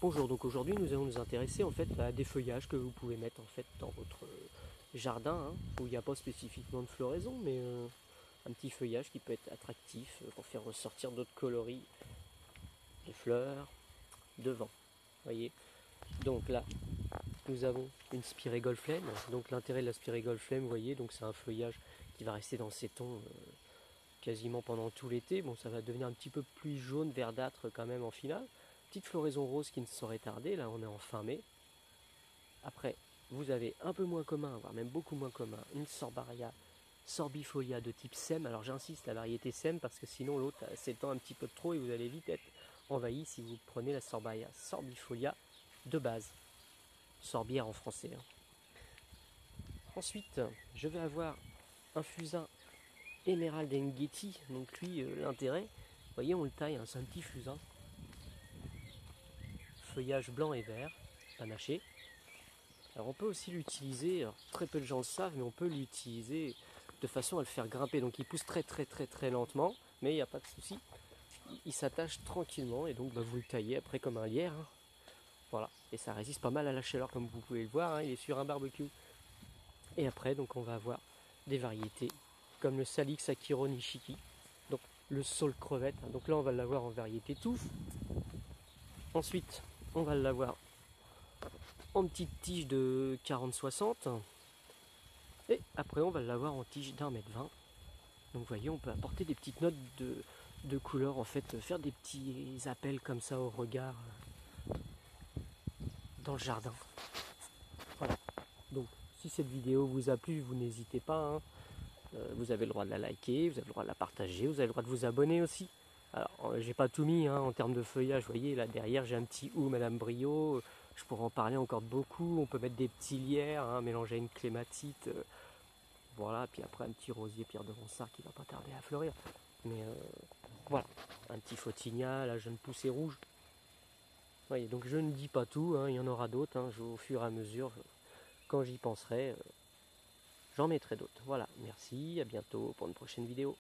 Bonjour, donc aujourd'hui nous allons nous intéresser en fait à des feuillages que vous pouvez mettre en fait dans votre jardin, hein, où il n'y a pas spécifiquement de floraison, mais un petit feuillage qui peut être attractif pour faire ressortir d'autres coloris de fleurs, de vent. Voyez. Donc là, nous avons une Spirée-Golflemme. Donc l'intérêt de la Spirée-Golflemme, vous voyez, donc c'est un feuillage qui va rester dans ces tons quasiment pendant tout l'été. Bon, ça va devenir un petit peu plus jaune, verdâtre quand même en finale. Petite floraison rose qui ne saurait tarder, là on est en fin mai. Après, vous avez un peu moins commun, voire même beaucoup moins commun, une Sorbaria sorbifolia de type SEM. Alors j'insiste, la variété SEM, parce que sinon l'autre s'étend un petit peu trop et vous allez vite être envahi si vous prenez la Sorbaria sorbifolia de base. Sorbière en français. Ensuite, je vais avoir un fusain Emerald Getty. Donc lui, l'intérêt, vous voyez, on le taille, hein, c'est un petit fusain. Feuillage blanc et vert, panaché. Alors on peut aussi l'utiliser, très peu de gens le savent, mais on peut l'utiliser de façon à le faire grimper. Donc il pousse très lentement, mais il n'y a pas de souci. Il s'attache tranquillement et donc vous le taillez après comme un lierre. Hein. Voilà, et ça résiste pas mal à la chaleur comme vous pouvez le voir, hein, il est sur un barbecue. Et après donc on va avoir des variétés comme le Salix Akiro Nishiki, donc le saule crevette. Hein. Donc là on va l'avoir en variété touffe. Ensuite on va l'avoir en petite tige de 40-60. Et après on va l'avoir en tige d'1,20 m. Donc vous voyez, on peut apporter des petites notes de couleur, en fait, faire des petits appels comme ça au regard dans le jardin. Voilà. Donc si cette vidéo vous a plu, vous n'hésitez pas. Hein. Vous avez le droit de la liker, vous avez le droit de la partager, vous avez le droit de vous abonner aussi. Alors j'ai pas tout mis hein, en termes de feuillage, vous voyez là derrière j'ai un petit ou Madame Brio, je pourrais en parler encore beaucoup, on peut mettre des petits lierres, hein, mélanger à une clématite. Voilà, puis après un petit rosier Pierre de Ronsard qui va pas tarder à fleurir. Mais voilà, un petit photinia, la jeune poussée rouge. Voyez, donc je ne dis pas tout, hein, il y en aura d'autres, hein, au fur et à mesure, quand j'y penserai, j'en mettrai d'autres. Voilà, merci, à bientôt pour une prochaine vidéo.